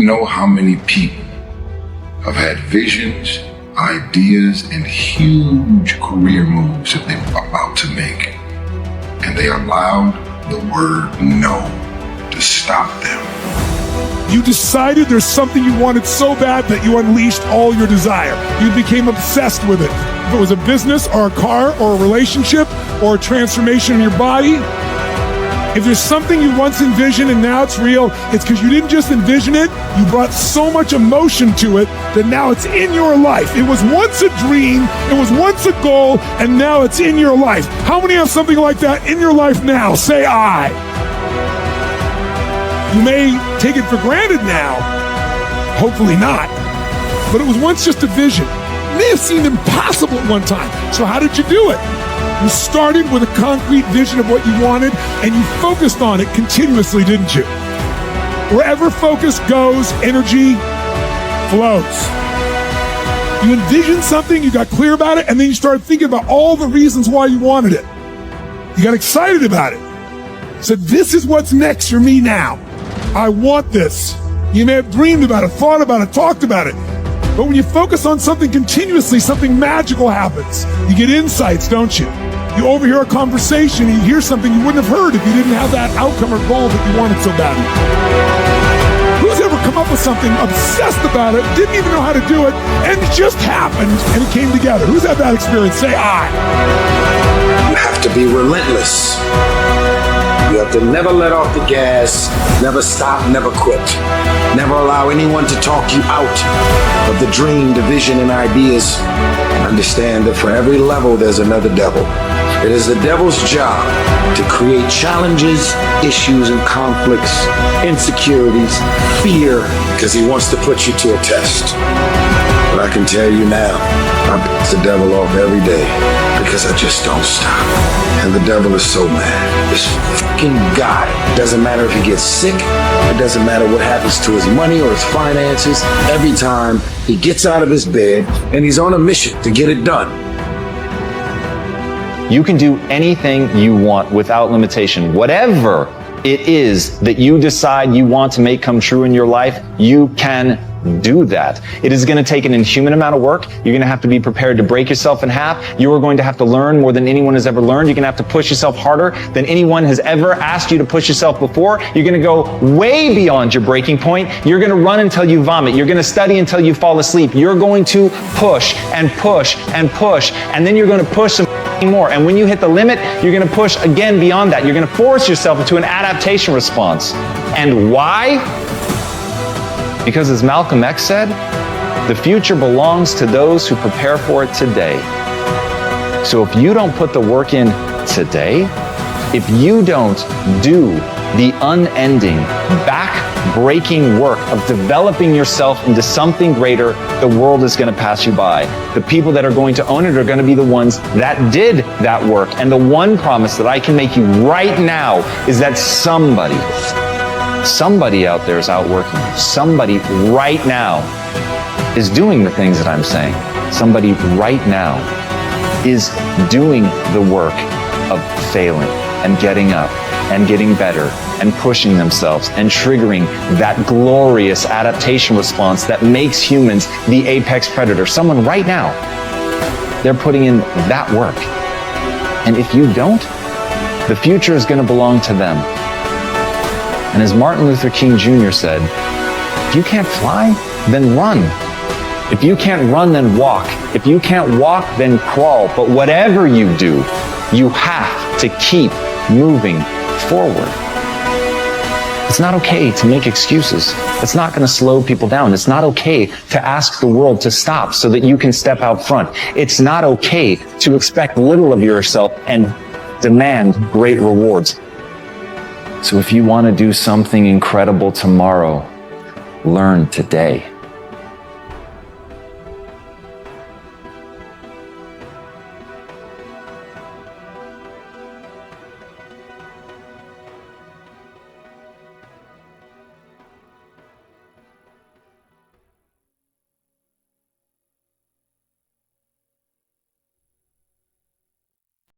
Know how many people have had visions, ideas, and huge career moves that they're about to make, and they allowed the word no to stop them. You decided there's something you wanted so bad that you unleashed all your desire. You became obsessed with it. If it was a business or a car or a relationship or a transformation in your body, if there's something you once envisioned and now it's real, it's because you didn't just envision it, you brought so much emotion to it that now it's in your life. It was once a dream, it was once a goal, and now it's in your life. How many have something like that in your life now? Say I. You may take it for granted now, hopefully not, but it was once just a vision. It may have seemed impossible at one time. So how did you do it? You started with a concrete vision of what you wanted, and you focused on it continuously, didn't you? Wherever focus goes, energy flows. You envisioned something, you got clear about it, and then you started thinking about all the reasons why you wanted it. You got excited about it. Said, this is what's next for me now. I want this. You may have dreamed about it, thought about it, talked about it. But when you focus on something continuously, something magical happens. You get insights, don't you? You overhear a conversation and you hear something you wouldn't have heard if you didn't have that outcome or goal that you wanted so badly. Who's ever come up with something, obsessed about it, didn't even know how to do it, and it just happened and it came together? Who's had that experience? Say I. You have to be relentless. You have to never let off the gas, never stop, never quit. Never allow anyone to talk you out of the dream, the vision, and ideas. And understand that for every level, there's another devil. It is the devil's job to create challenges, issues, and conflicts, insecurities, fear, because he wants to put you to a test. But I can tell you now, I piss the devil off every day because I just don't stop. And the devil is so mad. This fucking guy. It doesn't matter if he gets sick. It doesn't matter what happens to his money or his finances. Every time he gets out of his bed and he's on a mission to get it done. You can do anything you want without limitation. Whatever it is that you decide you want to make come true in your life, you can do that. It is going to take an inhuman amount of work. You're going to have to be prepared to break yourself in half. You are going to have to learn more than anyone has ever learned. You're going to have to push yourself harder than anyone has ever asked you to push yourself before. You're going to go way beyond your breaking point. You're going to run until you vomit. You're going to study until you fall asleep. You're going to push and push and push, and then you're going to push some more. And when you hit the limit, you're going to push again beyond that. You're going to force yourself into an adaptation response. And why? Because as Malcolm X said, the future belongs to those who prepare for it today. So if you don't put the work in today, if you don't do the unending, back-breaking work of developing yourself into something greater, the world is going to pass you by. The people that are going to own it are going to be the ones that did that work. And the one promise that I can make you right now is that somebody out there is outworking you. Somebody right now is doing the things that I'm saying. Somebody right now is doing the work of failing and getting up and getting better and pushing themselves and triggering that glorious adaptation response that makes humans the apex predator. Someone right now, they're putting in that work. And if you don't, the future is going to belong to them. And as Martin Luther King Jr. said, if you can't fly, then run. If you can't run, then walk. If you can't walk, then crawl. But whatever you do, you have to keep moving forward. It's not okay to make excuses. It's not going to slow people down. It's not okay to ask the world to stop so that you can step out front. It's not okay to expect little of yourself and demand great rewards. So if you want to do something incredible tomorrow, learn today.